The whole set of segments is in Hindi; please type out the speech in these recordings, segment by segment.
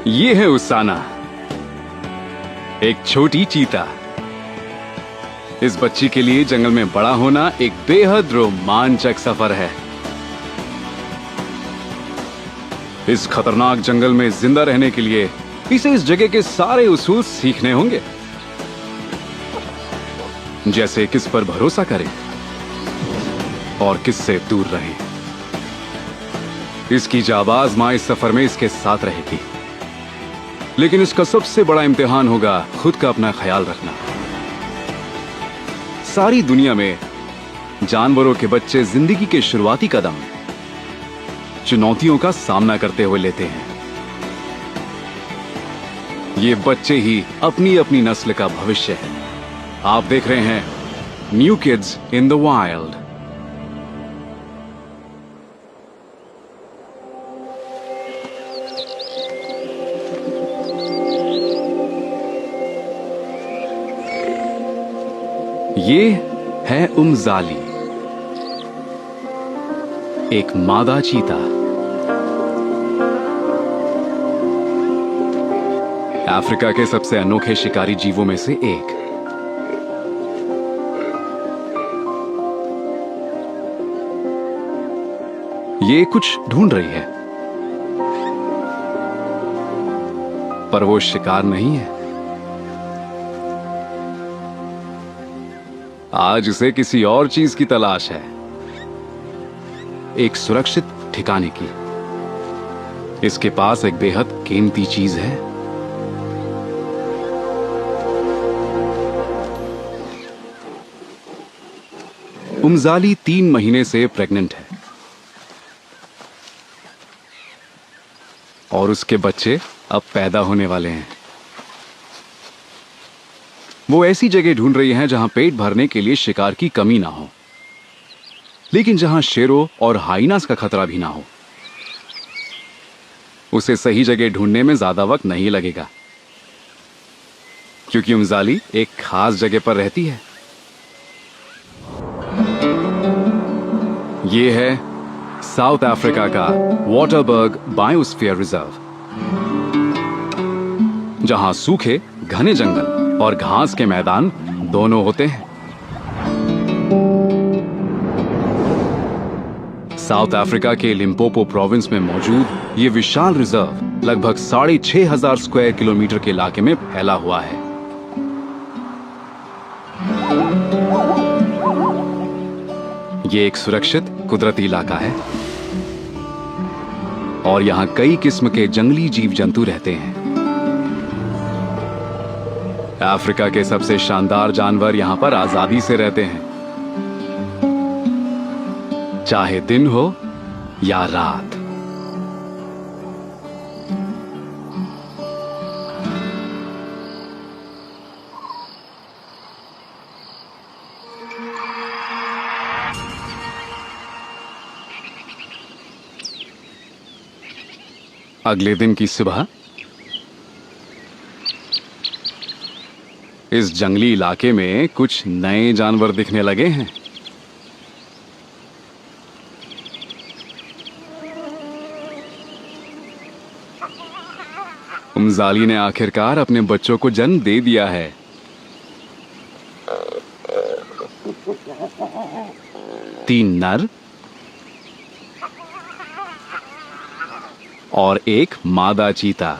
ये है उसाना, एक छोटी चीता। इस बच्ची के लिए जंगल में बड़ा होना एक बेहद रोमांचक सफर है। इस खतरनाक जंगल में जिंदा रहने के लिए इसे इस जगह के सारे उसूल सीखने होंगे, जैसे किस पर भरोसा करें और किससे दूर रहे। इसकी जाबाज मां इस सफर में इसके साथ रहेगी, लेकिन इसका सबसे बड़ा इम्तिहान होगा खुद का अपना ख्याल रखना। सारी दुनिया में जानवरों के बच्चे जिंदगी के शुरुआती कदम चुनौतियों का सामना करते हुए लेते हैं। ये बच्चे ही अपनी अपनी नस्ल का भविष्य है। आप देख रहे हैं new kids in the wild. ये है उमजाली, एक मादा चीता। अफ्रीका के सबसे अनोखे शिकारी जीवों में से एक। ये कुछ ढूंढ रही है, पर वो शिकार नहीं है। आज इसे किसी और चीज की तलाश है, एक सुरक्षित ठिकाने की। इसके पास एक बेहद कीमती चीज है। उमजाली 3 महीने से प्रेग्नेंट है और उसके बच्चे अब पैदा होने वाले हैं। वो ऐसी जगह ढूंढ रही है जहां पेट भरने के लिए शिकार की कमी ना हो, लेकिन जहां शेरों और हाइनास का खतरा भी ना हो। उसे सही जगह ढूंढने में ज्यादा वक्त नहीं लगेगा, क्योंकि उमजाली एक खास जगह पर रहती है। यह है साउथ अफ्रीका का वाटरबर्ग बायोस्फीयर रिजर्व, जहां सूखे घने जंगल और घास के मैदान दोनों होते हैं। साउथ अफ्रीका के लिम्पोपो प्रोविंस में मौजूद ये विशाल रिजर्व लगभग 6,500 स्क्वायर किलोमीटर के इलाके में फैला हुआ है। ये एक सुरक्षित कुदरती इलाका है और यहां कई किस्म के जंगली जीव जंतु रहते हैं। अफ्रीका के सबसे शानदार जानवर यहां पर आजादी से रहते हैं, चाहे दिन हो या रात। अगले दिन की सुबह इस जंगली इलाके में कुछ नए जानवर दिखने लगे हैं। उमजाली ने आखिरकार अपने बच्चों को जन्म दे दिया है। तीन नर और एक मादा चीता।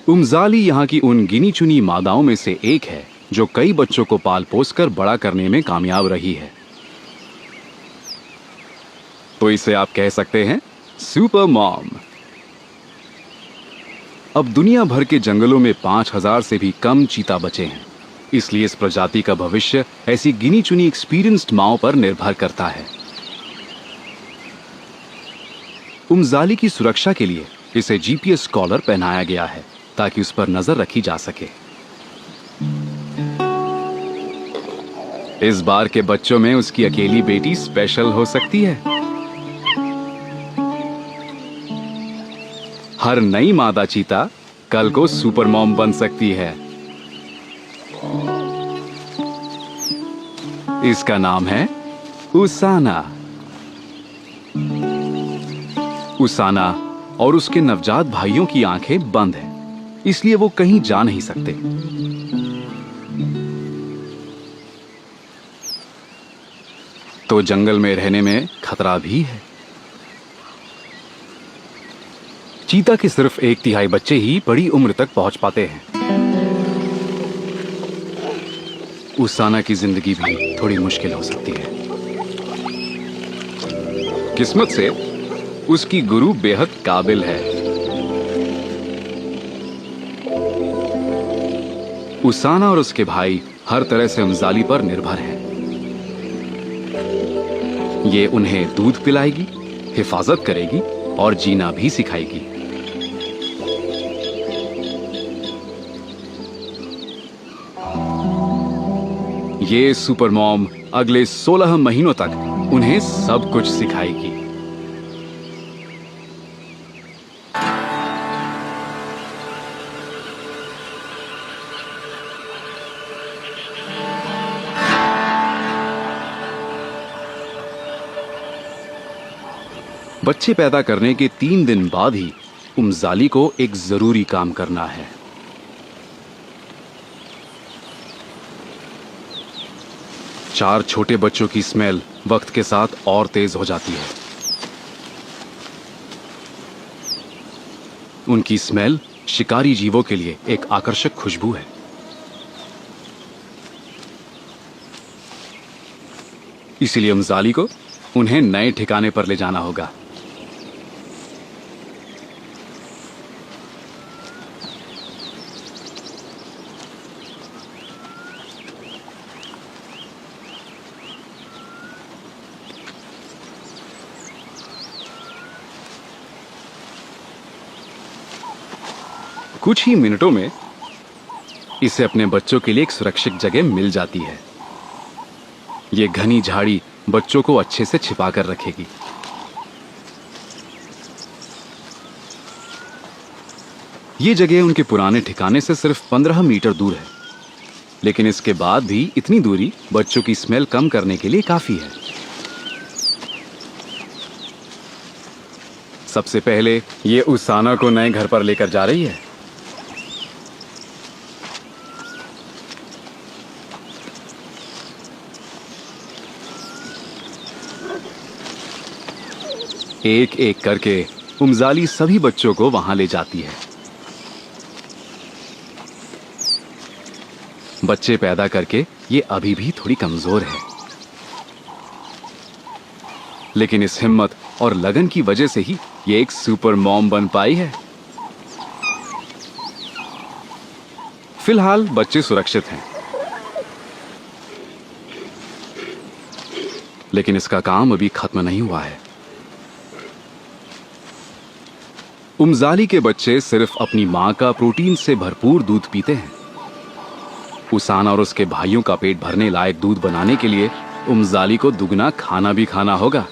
उमजाली यहां की उन गिनी चुनी मादाओं में से एक है जो कई बच्चों को पाल पोस कर बड़ा करने में कामयाब रही है। तो इसे आप कह सकते हैं सुपर मॉम। अब दुनिया भर के जंगलों में 5,000 से भी कम चीता बचे हैं, इसलिए इस प्रजाति का भविष्य ऐसी गिनी चुनी एक्सपीरियंस्ड माओ पर निर्भर करता है। उमजाली की सुरक्षा के लिए इसे जीपीएस कॉलर पहनाया गया है ताकि उस पर नजर रखी जा सके। इस बार के बच्चों में उसकी अकेली बेटी स्पेशल हो सकती है। हर नई मादा चीता कल को सुपर मॉम बन सकती है। इसका नाम है उसाना। उसाना और उसके नवजात भाइयों की आंखें बंद हैं, इसलिए वो कहीं जा नहीं सकते। तो जंगल में रहने में खतरा भी है। चीता के सिर्फ 1/3 बच्चे ही बड़ी उम्र तक पहुंच पाते हैं। उसाना की जिंदगी भी थोड़ी मुश्किल हो सकती है। किस्मत से उसकी गुरु बेहद काबिल है। उसाना और उसके भाई हर तरह से अमजाली पर निर्भर हैं। ये उन्हें दूध पिलाएगी, हिफाजत करेगी और जीना भी सिखाएगी। ये सुपर मॉम अगले 16 महीनों तक उन्हें सब कुछ सिखाएगी। बच्चे पैदा करने के 3 दिन बाद ही उमजाली को एक जरूरी काम करना है। चार छोटे बच्चों की स्मेल वक्त के साथ और तेज हो जाती है। उनकी स्मेल शिकारी जीवों के लिए एक आकर्षक खुशबू है। इसीलिए उमजाली को उन्हें नए ठिकाने पर ले जाना होगा। कुछ ही मिनटों में इसे अपने बच्चों के लिए एक सुरक्षित जगह मिल जाती है। ये घनी झाड़ी बच्चों को अच्छे से छिपा कर रखेगी। ये जगह उनके पुराने ठिकाने से सिर्फ 15 मीटर दूर है, लेकिन इसके बाद भी इतनी दूरी बच्चों की स्मेल कम करने के लिए काफी है। सबसे पहले ये उसाना को नए घर पर लेकर जा रही है। एक एक करके उमजाली सभी बच्चों को वहां ले जाती है। बच्चे पैदा करके ये अभी भी थोड़ी कमजोर है, लेकिन इस हिम्मत और लगन की वजह से ही ये एक सुपर मॉम बन पाई है। फिलहाल बच्चे सुरक्षित हैं, लेकिन इसका काम अभी खत्म नहीं हुआ है। उमजाली के बच्चे सिर्फ अपनी मां का प्रोटीन से भरपूर दूध पीते हैं। उसाना और उसके भाइयों का पेट भरने लायक दूध बनाने के लिए उमजाली को दुगना खाना भी खाना होगा।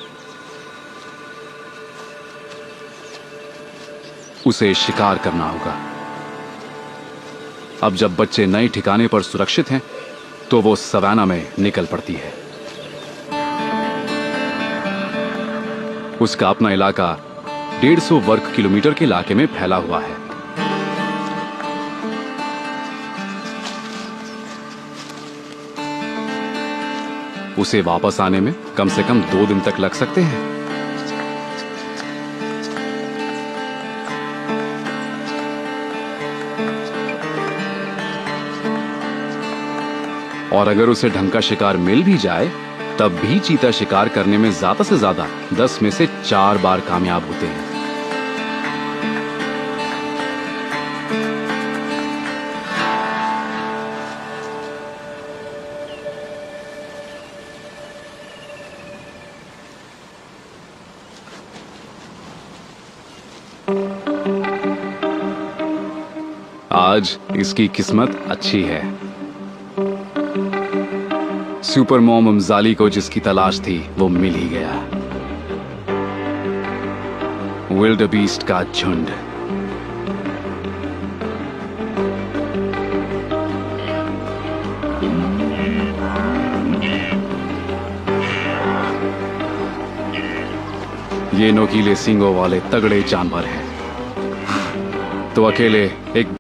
उसे शिकार करना होगा। अब जब बच्चे नए ठिकाने पर सुरक्षित हैं, तो वो सवाना में निकल पड़ती है। उसका अपना इलाका 150 वर्ग किलोमीटर के इलाके में फैला हुआ है। उसे वापस आने में कम से कम 2 दिन तक लग सकते हैं। और अगर उसे ढंग का शिकार मिल भी जाए, तब भी चीता शिकार करने में ज्यादा से ज्यादा 10 में से 4 बार कामयाब होते हैं। आज इसकी किस्मत अच्छी है। सुपर मॉम उमजाली को जिसकी तलाश थी वो मिल ही गया। विल्डबीस्ट का झुंड। ये नोकीले सींगों वाले तगड़े जानवर हैं, तो अकेले एक